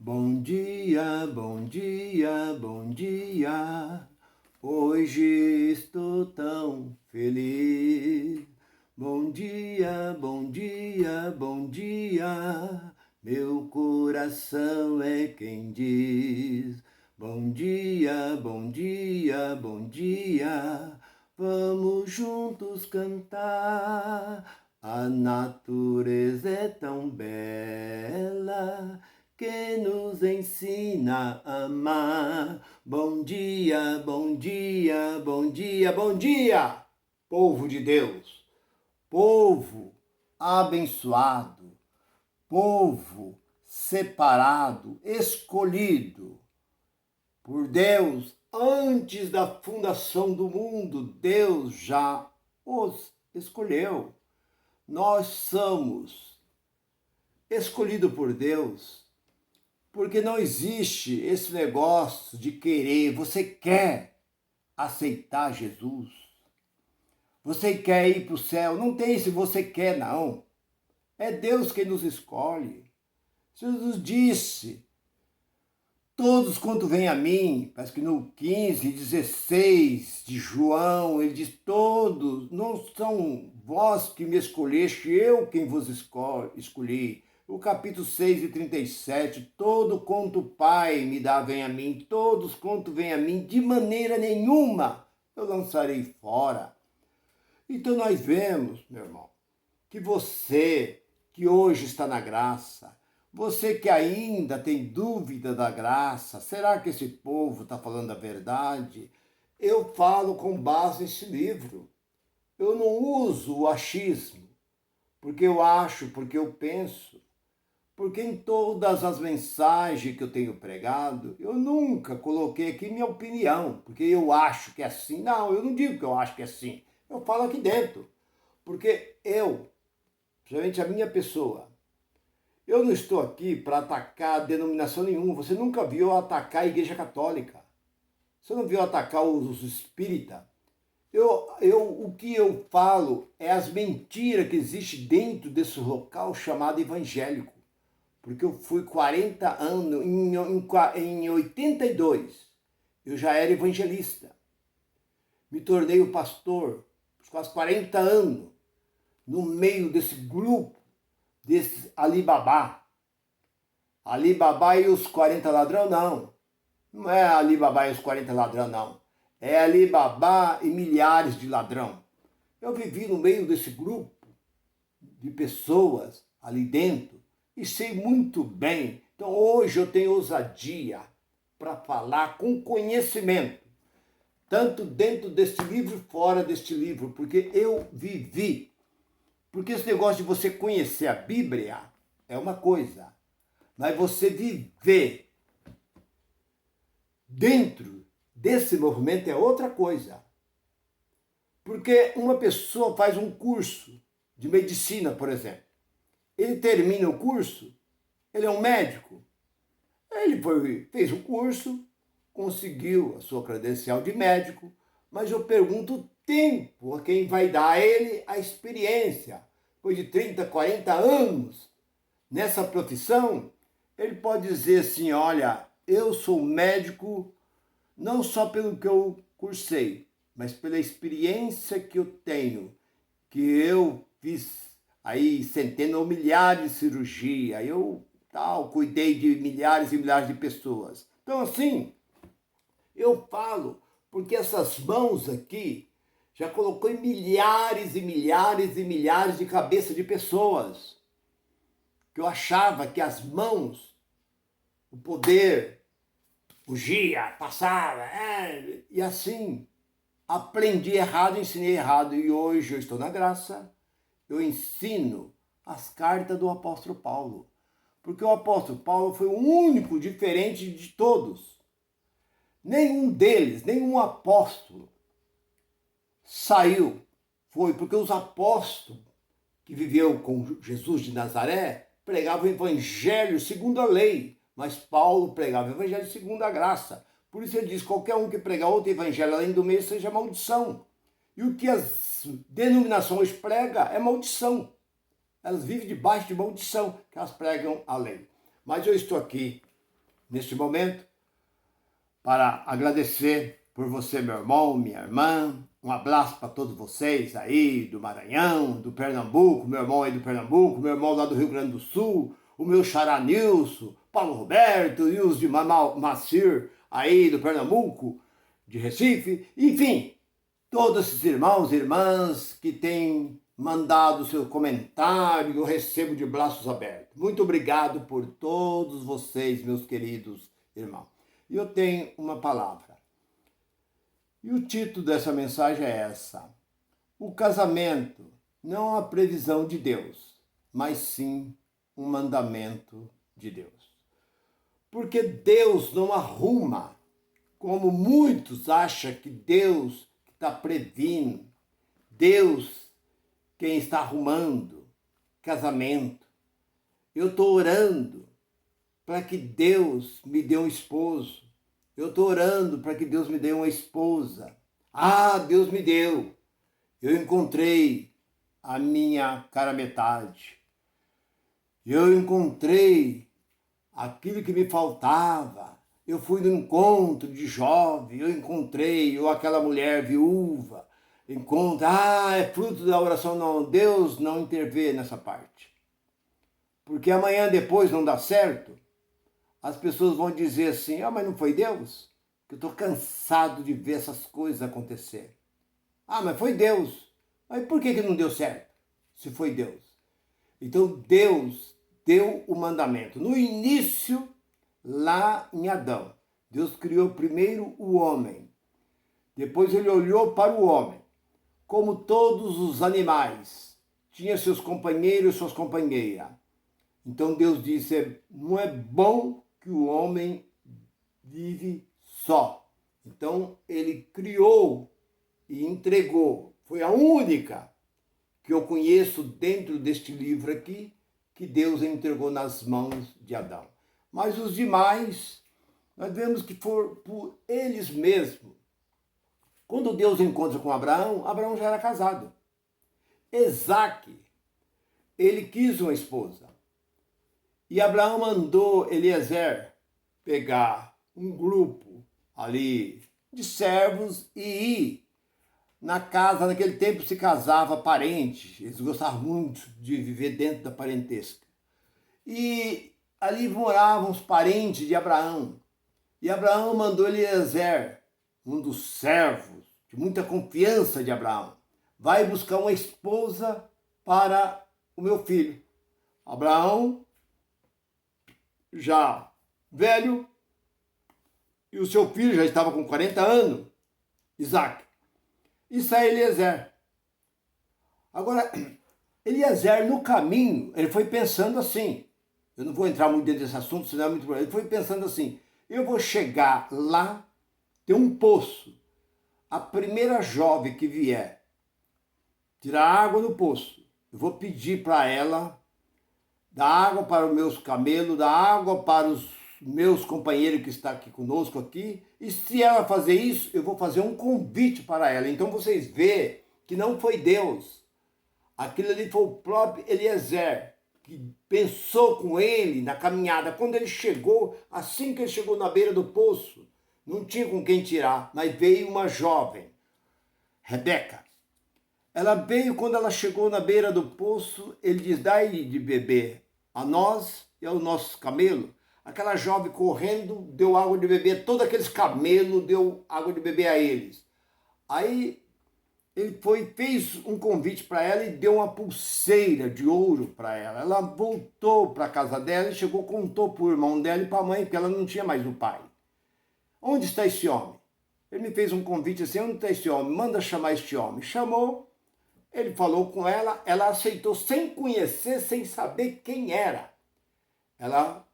Bom dia, bom dia, bom dia. Hoje estou tão feliz. Bom dia, bom dia, bom dia. Meu coração é quem diz. Bom dia, bom dia, bom dia. Vamos juntos cantar. A natureza é tão bela que nos ensina a amar. Bom dia, bom dia, bom dia, bom dia, povo de Deus, povo abençoado, povo separado, escolhido por Deus antes da fundação do mundo. Deus já os escolheu. Nós somos escolhidos por Deus. Porque não existe esse negócio de querer. Você quer aceitar Jesus? Você quer ir para o céu? Não tem se você quer, não. É Deus quem nos escolhe. Jesus disse: todos quanto vêm a mim, parece que no 15:16 de João, ele diz: todos, não são vós que me escolheste, eu quem vos escolhi. O capítulo 6:37, todo quanto o Pai me dá vem a mim, todos quanto vem a mim, de maneira nenhuma eu lançarei fora. Então nós vemos, meu irmão, que você que hoje está na graça, você que ainda tem dúvida da graça, será que esse povo está falando a verdade? Eu falo com base nesse livro. Eu não uso o achismo, porque eu acho, porque eu penso. Porque em todas as mensagens que eu tenho pregado, eu nunca coloquei aqui minha opinião, porque eu acho que é assim. Não, eu não digo que eu acho que é assim. Eu falo aqui dentro. Porque eu, principalmente a minha pessoa, eu não estou aqui para atacar denominação nenhuma. Você nunca viu eu atacar a Igreja Católica. Você não viu eu atacar os espíritas. O que eu falo é as mentiras que existem dentro desse local chamado evangélico. Porque eu fui 40 anos, em 82, eu já era evangelista. Me tornei o pastor, quase 40 anos, no meio desse grupo, desses Alibaba. Alibaba e os 40 ladrão, não. Não é Alibaba e os 40 ladrão, não. É Alibaba e milhares de ladrão. Eu vivi no meio desse grupo de pessoas ali dentro, e sei muito bem. Então hoje eu tenho ousadia para falar com conhecimento, tanto dentro deste livro e fora deste livro, porque eu vivi. Porque esse negócio de você conhecer a Bíblia é uma coisa, mas você viver dentro desse movimento é outra coisa. Porque uma pessoa faz um curso de medicina, por exemplo. Ele termina o curso, ele é um médico. Ele fez o curso, conseguiu a sua credencial de médico, mas eu pergunto o tempo a quem vai dar a ele a experiência. Depois de 30, 40 anos nessa profissão, ele pode dizer assim: olha, eu sou médico não só pelo que eu cursei, mas pela experiência que eu tenho, que eu fiz aí centenas ou milhares de cirurgia, eu cuidei de milhares e milhares de pessoas. Então assim, eu falo porque essas mãos aqui já colocou em milhares e milhares e milhares de cabeças de pessoas. Que eu achava que as mãos, o poder, fugia, passava, e assim aprendi errado, ensinei errado. E hoje eu estou na graça. Eu ensino as cartas do apóstolo Paulo. Porque o apóstolo Paulo foi o único diferente de todos. Nenhum deles, nenhum apóstolo saiu. Foi porque os apóstolos que viveu com Jesus de Nazaré pregavam o evangelho segundo a lei. Mas Paulo pregava o evangelho segundo a graça. Por isso ele diz: qualquer um que pregar outro evangelho além do meu seja maldição. E o que as denominações pregam é maldição. Elas vivem debaixo de maldição, que elas pregam a lei. Mas eu estou aqui neste momento para agradecer por você, meu irmão, minha irmã. Um abraço para todos vocês aí do Maranhão, do Pernambuco, meu irmão aí do Pernambuco, meu irmão lá do Rio Grande do Sul, o meu xará Nilson, Paulo Roberto e os de Macir aí do Pernambuco, de Recife, enfim, todos esses irmãos e irmãs que têm mandado seu comentário, eu recebo de braços abertos. Muito obrigado por todos vocês, meus queridos irmãos. E eu tenho uma palavra. E o título dessa mensagem é essa: o casamento não é uma previsão de Deus, mas sim um mandamento de Deus. Porque Deus não arruma, como muitos acham que Deus está previndo, Deus quem está arrumando casamento. Eu estou orando para que Deus me dê um esposo. Eu estou orando para que Deus me dê uma esposa. Ah, Deus me deu. Eu encontrei a minha cara metade. Eu encontrei aquilo que me faltava. Eu fui no encontro de jovem, eu encontrei, ou aquela mulher viúva, é fruto da oração. Não, Deus não intervê nessa parte. Porque amanhã depois não dá certo, as pessoas vão dizer assim, mas não foi Deus? Que eu estou cansado de ver essas coisas acontecer. Mas foi Deus. Mas por que não deu certo? Se foi Deus. Então Deus deu o mandamento. No início, lá em Adão, Deus criou primeiro o homem. Depois ele olhou para o homem. Como todos os animais, tinha seus companheiros e suas companheiras. Então Deus disse, não é bom que o homem vive só. Então ele criou e entregou. Foi a única que eu conheço dentro deste livro aqui, que Deus entregou nas mãos de Adão. Mas os demais, nós vemos que foram por eles mesmos. Quando Deus encontra com Abraão, Abraão já era casado. Isaque, ele quis uma esposa. E Abraão mandou Eliezer pegar um grupo ali de servos e ir na casa. Naquele tempo se casava parentes, eles gostavam muito de viver dentro da parentesca. E ali moravam os parentes de Abraão. E Abraão mandou Eliezer, um dos servos, de muita confiança de Abraão, vai buscar uma esposa para o meu filho. Abraão, já velho, e o seu filho já estava com 40 anos, Isaque. E sai Eliezer. Agora, Eliezer, no caminho, ele foi pensando assim, eu não vou entrar muito dentro desse assunto, senão é muito problema. Ele foi pensando assim, eu vou chegar lá, tem um poço, a primeira jovem que vier tirar água do poço, eu vou pedir para ela dar água para os meus camelos, dar água para os meus companheiros que estão aqui conosco aqui, e se ela fazer isso, eu vou fazer um convite para ela. Então vocês veem que não foi Deus, aquilo ali foi o próprio Eliezer, que pensou com ele na caminhada. Quando ele chegou, assim que ele chegou na beira do poço, não tinha com quem tirar, mas veio uma jovem, Rebeca. Ela veio, quando ela chegou na beira do poço, ele diz, dai de beber a nós e aos nossos camelos. Aquela jovem correndo, deu água de beber, todos aqueles camelos deu água de beber a eles. Aí ele fez um convite para ela e deu uma pulseira de ouro para ela. Ela voltou para a casa dela e chegou, contou para o irmão dela e para a mãe, porque ela não tinha mais o pai. Onde está esse homem? Ele me fez um convite assim, onde está esse homem? Manda chamar este homem. Chamou, ele falou com ela, ela aceitou sem conhecer, sem saber quem era. Ela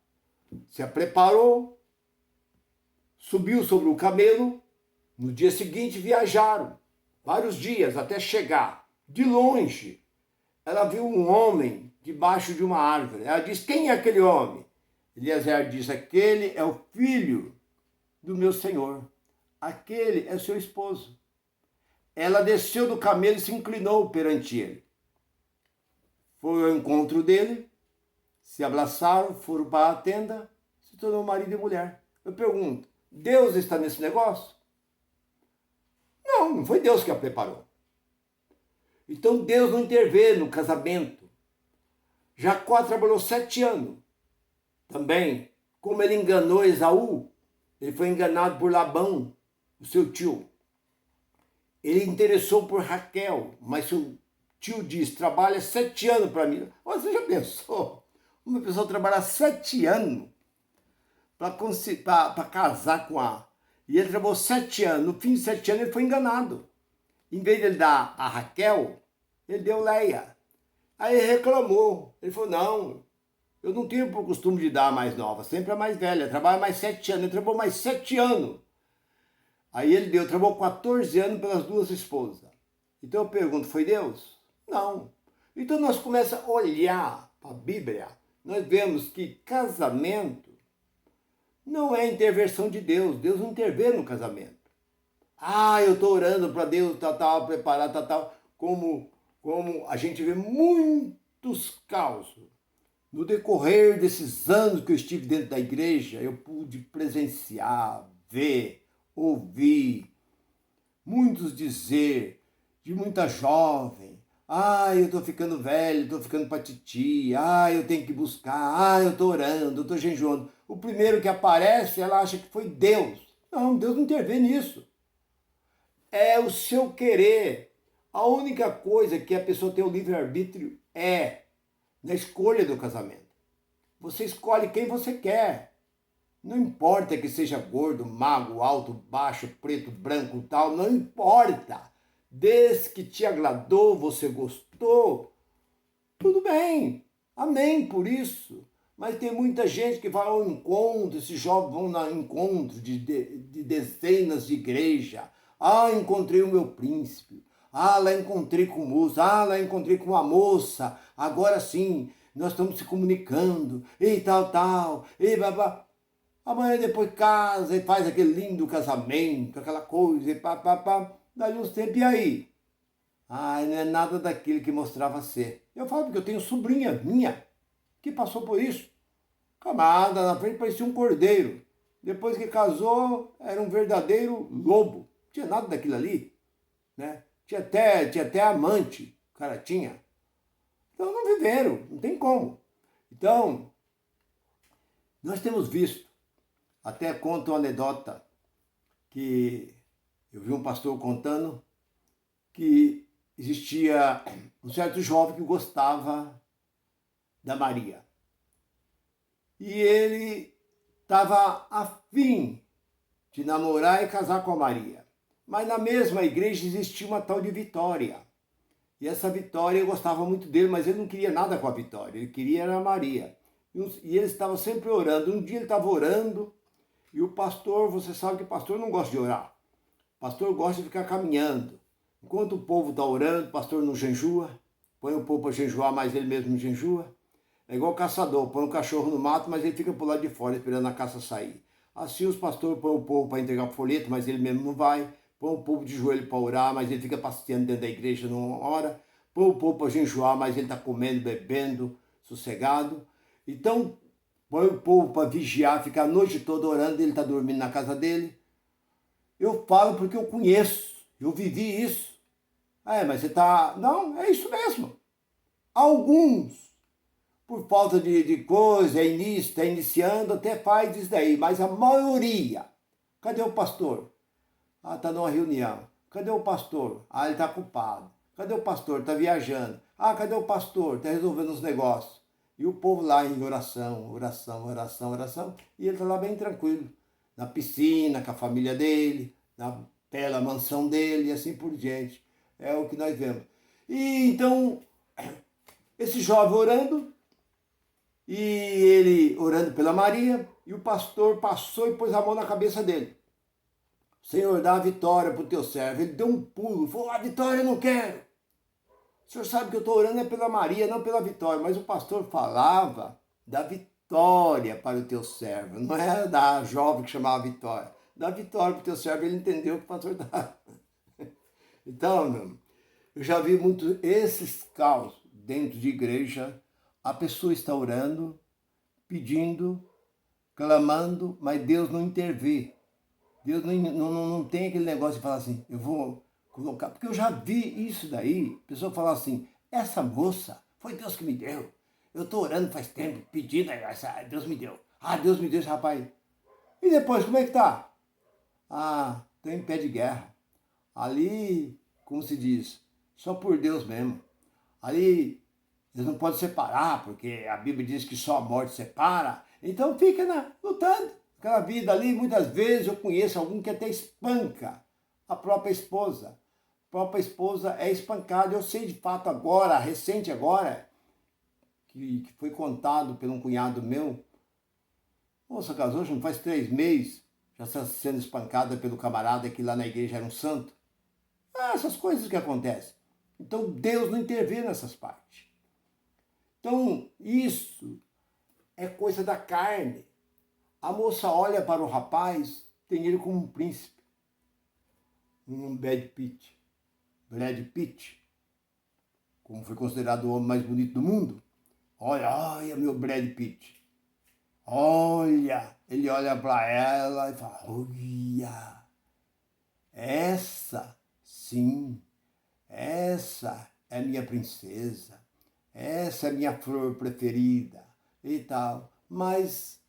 se preparou, subiu sobre o camelo, no dia seguinte viajaram, vários dias até chegar. De longe, ela viu um homem debaixo de uma árvore. Ela disse, quem é aquele homem? Eliezer disse, aquele é o filho do meu senhor. Aquele é seu esposo. Ela desceu do camelo e se inclinou perante ele. Foi ao encontro dele, se abraçaram, foram para a tenda, se tornou marido e mulher. Eu pergunto, Deus está nesse negócio? Não, não foi Deus que a preparou. Então Deus não intervém no casamento. Jacó trabalhou 7 anos. Também, como ele enganou Esaú, ele foi enganado por Labão, o seu tio. Ele interessou por Raquel, mas seu tio diz, trabalha 7 anos para mim. Você já pensou? Uma pessoa trabalhar 7 anos para casar com a... E ele trabalhou 7 anos. No fim de 7 anos ele foi enganado. Em vez de ele dar a Raquel, ele deu Leia. Aí ele reclamou. Ele falou, não, eu não tenho por costume de dar a mais nova, sempre a mais velha. Trabalha mais 7 anos. Ele trabalhou mais 7 anos. Aí ele trabalhou 14 anos pelas 2 esposas. Então eu pergunto, foi Deus? Não. Então nós começamos a olhar para a Bíblia, nós vemos que casamento não é intervenção de Deus. Deus não intervém no casamento. Ah, eu estou orando para Deus, tal, preparar, tal. Como a gente vê muitos casos. No decorrer desses anos que eu estive dentro da igreja, eu pude presenciar, ver, ouvir, muitos dizer, de muita jovem, eu estou ficando velho, estou ficando para titi, eu tenho que buscar, eu estou orando, eu estou jejuando. O primeiro que aparece, ela acha que foi Deus. Não, Deus não intervém nisso. É o seu querer. A única coisa que a pessoa tem o livre-arbítrio é na escolha do casamento. Você escolhe quem você quer. Não importa que seja gordo, magro, alto, baixo, preto, branco, tal, não importa. Desde que te agradou, você gostou, tudo bem. Amém por isso. Mas tem muita gente que vai ao encontro, esses jovens vão no encontro de dezenas de igrejas. Encontrei o meu príncipe. Lá encontrei com o moço. Lá encontrei com a moça. Agora sim, nós estamos se comunicando. E tal. E babá. Amanhã depois casa e faz aquele lindo casamento, aquela coisa, e pá. Daí uns tempos, e aí? Não é nada daquilo que mostrava ser. Eu falo porque eu tenho sobrinha minha que passou por isso. Camada, na frente parecia um cordeiro. Depois que casou, era um verdadeiro lobo. Não tinha nada daquilo ali, né? Tinha até amante, o cara tinha. Então não viveram, não tem como. Então, nós temos visto, até conto uma anedota que eu vi um pastor contando que existia um certo jovem que gostava da Maria. E ele estava afim de namorar e casar com a Maria. Mas na mesma igreja existia uma tal de Vitória. E essa Vitória, eu gostava muito dele, mas ele não queria nada com a Vitória. Ele queria era a Maria. E ele estava sempre orando. Um dia ele estava orando e o pastor, você sabe que o pastor não gosta de orar. O pastor gosta de ficar caminhando. Enquanto o povo está orando, o pastor não jejua. Põe o povo para jejuar, mas ele mesmo não jejua. É igual o caçador, põe um cachorro no mato, mas ele fica por lá de fora esperando a caça sair. Assim os pastores põem o povo para entregar o folheto, mas ele mesmo não vai. Põe o povo de joelho para orar, mas ele fica passeando dentro da igreja numa hora. Põe o povo para jejuar, mas ele está comendo, bebendo, sossegado. Então, põe o povo para vigiar, ficar a noite toda orando, ele está dormindo na casa dele. Eu falo porque eu conheço, eu vivi isso. Mas você está... Não, é isso mesmo. Alguns, por falta de coisa, está iniciando, até faz isso daí, mas a maioria, cadê o pastor? Está numa reunião. Cadê o pastor? Ele está ocupado. Cadê o pastor? Está viajando. Cadê o pastor? Está resolvendo os negócios. E o povo lá em oração. E ele está lá bem tranquilo. Na piscina, com a família dele, na bela mansão dele e assim por diante. É o que nós vemos. E então, esse jovem orando, e ele orando pela Maria, e o pastor passou e pôs a mão na cabeça dele. Senhor, dá a vitória para o teu servo. Ele deu um pulo, falou, a vitória eu não quero. O senhor sabe que eu estou orando é pela Maria, não pela vitória. Mas o pastor falava da vitória para o teu servo. Não era da jovem que chamava Vitória. Da vitória para o teu servo, ele entendeu o que o pastor dava. Então, eu já vi muito esses caos dentro de igreja. A pessoa está orando, pedindo clamando, mas Deus não intervém. Deus não tem aquele negócio de falar assim, eu vou colocar... Porque eu já vi isso daí, a pessoa falar assim, essa moça foi Deus que me deu. Eu estou orando faz tempo, pedindo, Deus me deu. Ah, Deus me deu esse rapaz. E depois, como é que tá? Ah, estou em pé de guerra. Ali, como se diz, só por Deus mesmo. Ali, eles não podem separar, porque a Bíblia diz que só a morte separa. Então fica lutando. Aquela vida ali, muitas vezes eu conheço algum que até espanca a própria esposa. A própria esposa é espancada. Eu sei de fato agora, recente agora, que foi contado por um cunhado meu. Moça casou, já não faz 3 meses, já está sendo espancada pelo camarada que lá na igreja era um santo. Ah, essas coisas que acontecem. Então Deus não intervém nessas partes. Então isso é coisa da carne. A moça olha para o rapaz, tem ele como um príncipe. Um Brad Pitt, como foi considerado o homem mais bonito do mundo. Olha meu Brad Pitt. Olha, ele olha para ela e fala, olha, essa, sim, essa é minha princesa, essa é minha flor preferida e tal. Mas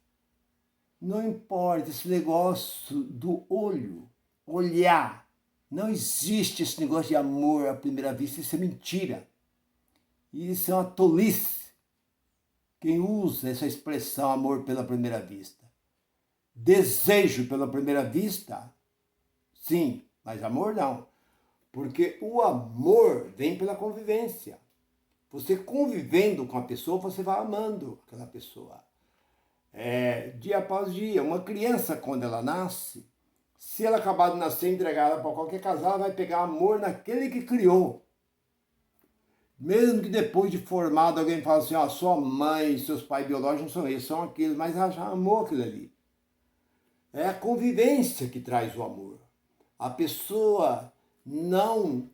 não importa esse negócio do olho, olhar. Não existe esse negócio de amor à primeira vista, isso é mentira. Isso é uma tolice. Quem usa essa expressão amor pela primeira vista. Desejo pela primeira vista, sim, mas amor não. Porque o amor vem pela convivência. Você convivendo com a pessoa, você vai amando aquela pessoa. Dia após dia. Uma criança, quando ela nasce, se ela acabar de nascer e entregar ela para qualquer casal, ela vai pegar amor naquele que criou. Mesmo que depois de formado alguém fale assim, sua mãe, seus pais biológicos não são esses, são aqueles, mas ela já amou aquilo ali. É a convivência que traz o amor. A pessoa não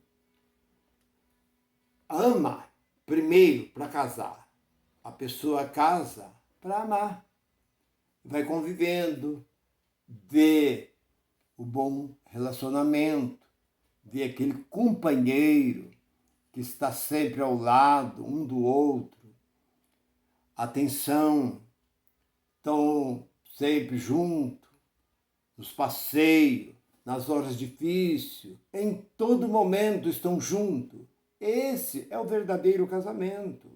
ama primeiro para casar. A pessoa casa para amar. Vai convivendo, vê o bom relacionamento, vê aquele companheiro que está sempre ao lado um do outro, atenção, estão sempre juntos, nos passeios, nas horas difíceis, em todo momento estão juntos. Esse é o verdadeiro casamento.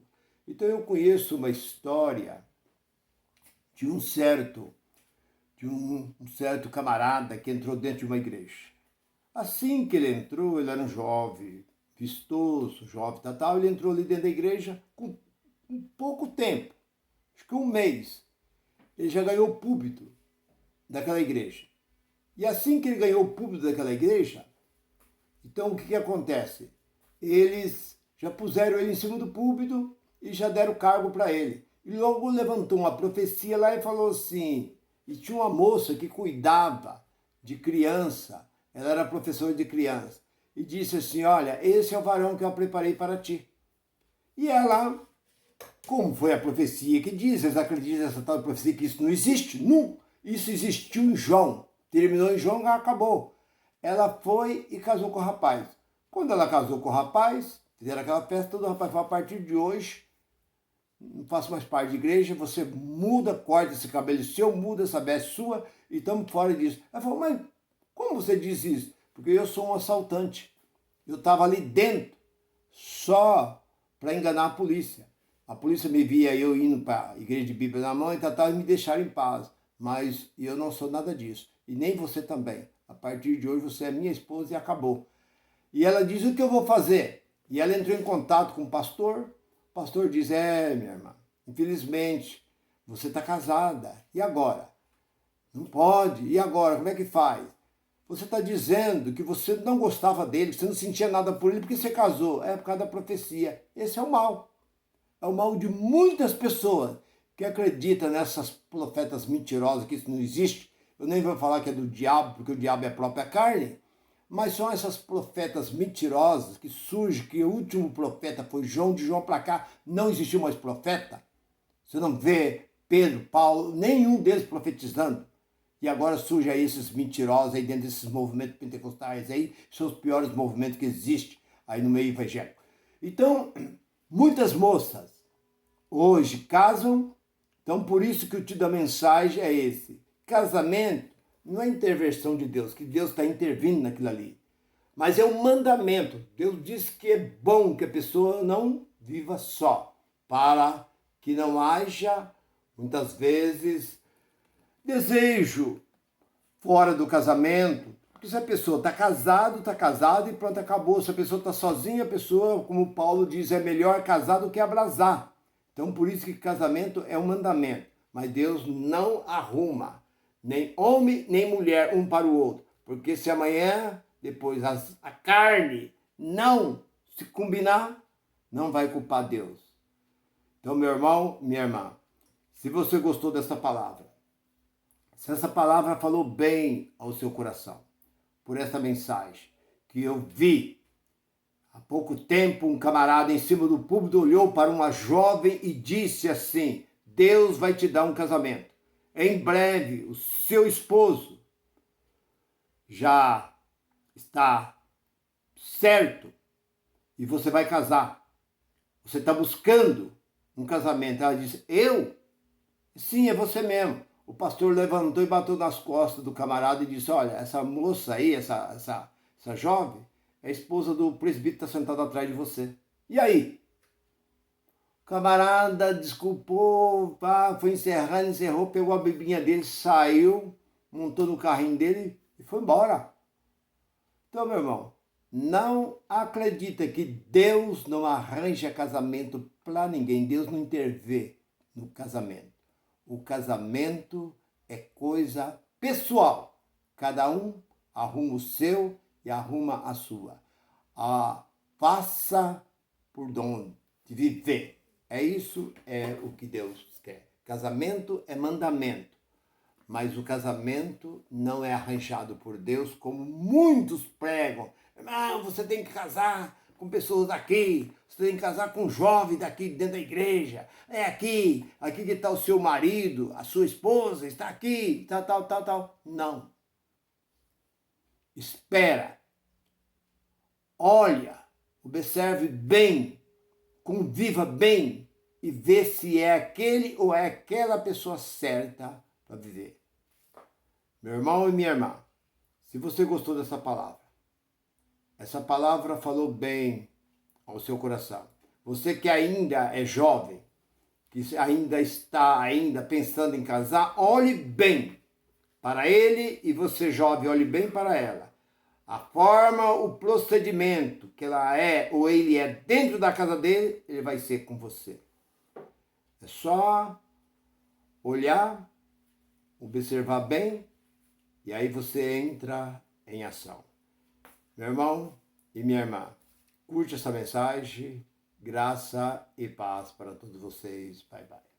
Então eu conheço uma história de um certo camarada que entrou dentro de uma igreja. Assim que ele entrou, ele era um jovem, vistoso, jovem, tal, ele entrou ali dentro da igreja com um pouco tempo, acho que 1 mês. Ele já ganhou o púlpito daquela igreja. E assim que ele ganhou o púlpito daquela igreja, então o que acontece? Eles já puseram ele em cima do púlpito e já deram cargo para ele. E logo levantou uma profecia lá e falou assim, e tinha uma moça que cuidava de criança, ela era professora de criança, e disse assim, olha, esse é o varão que eu preparei para ti. E ela, como foi a profecia que diz, eles acreditam nessa tal profecia que isso não existe? Não, isso existiu em João, terminou em João, acabou. Ela foi e casou com o rapaz. Quando ela casou com o rapaz, fizeram aquela festa, todo o rapaz falou, a partir de hoje, não faço mais parte de igreja, você muda, corta esse cabelo seu, muda essa veste sua e estamos fora disso. Ela falou, mas como você diz isso? Porque eu sou um assaltante. Eu estava ali dentro só para enganar a polícia. A polícia me via eu indo para a igreja de Bíblia na mão e tal, e me deixaram em paz. Mas eu não sou nada disso. E nem você também. A partir de hoje você é minha esposa e acabou. E ela diz, o que eu vou fazer? E ela entrou em contato com o pastor. O pastor diz, minha irmã, infelizmente, você está casada. E agora? Não pode. E agora? Como é que faz? Você está dizendo que você não gostava dele, que você não sentia nada por ele porque você casou. É por causa da profecia. Esse é o mal. É o mal de muitas pessoas que acreditam nessas profetas mentirosas, que isso não existe. Eu nem vou falar que é do diabo, porque o diabo é a própria carne. Mas são essas profetas mentirosas que surgem, que o último profeta foi João, de João para cá não existiu mais profeta. Você não vê Pedro, Paulo, nenhum deles profetizando. E agora surge aí esses mentirosos aí dentro desses movimentos pentecostais aí, são os piores movimentos que existem aí no meio evangélico. Então, muitas moças hoje casam, então por isso que o título da mensagem é esse. Casamento não é intervenção de Deus, que Deus está intervindo naquilo ali. Mas é um mandamento. Deus diz que é bom que a pessoa não viva só, para que não haja, muitas vezes, desejo fora do casamento. Porque se a pessoa está casado e pronto, acabou. Se a pessoa está sozinha, a pessoa, como Paulo diz, é melhor casar do que abrasar. Então, por isso que casamento é um mandamento. Mas Deus não arruma nem homem nem mulher um para o outro. Porque se amanhã, depois, a carne não se combinar, não vai culpar Deus. Então, meu irmão, minha irmã, se você gostou dessa palavra, se essa palavra falou bem ao seu coração, por essa mensagem que eu vi há pouco tempo, um camarada em cima do púlpito olhou para uma jovem e disse assim: Deus vai te dar um casamento. Em breve, o seu esposo já está certo e você vai casar. Você está buscando um casamento. Ela disse: eu? Sim, é você mesmo. O pastor levantou e bateu nas costas do camarada e disse: olha, essa moça aí, essa jovem, é a esposa do presbítero que está sentado atrás de você. E aí? O camarada desculpou, foi encerrou, pegou a biblinha dele, saiu, montou no carrinho dele e foi embora. Então, meu irmão, não acredita que Deus não arranja casamento para ninguém. Deus não intervém no casamento. O casamento é coisa pessoal. Cada um arruma o seu e arruma a sua. Faça por onde viver. Isso é o que Deus quer. Casamento é mandamento. Mas o casamento não é arranjado por Deus, como muitos pregam. Não, você tem que casar com pessoas daqui, você tem que casar com jovens daqui dentro da igreja. É aqui que está o seu marido, a sua esposa está aqui, tal. Não. Espera. Olha, observe bem, conviva bem e vê se é aquele ou é aquela pessoa certa para viver. Meu irmão e minha irmã, se você gostou dessa palavra, essa palavra falou bem ao seu coração. Você que ainda é jovem, que ainda está pensando em casar, olhe bem para ele e você jovem, olhe bem para ela. A forma, o procedimento que ela é ou ele é dentro da casa dele, ele vai ser com você. É só olhar, observar bem e aí você entra em ação. Meu irmão e minha irmã, curte essa mensagem, graça e paz para todos vocês. Bye, bye.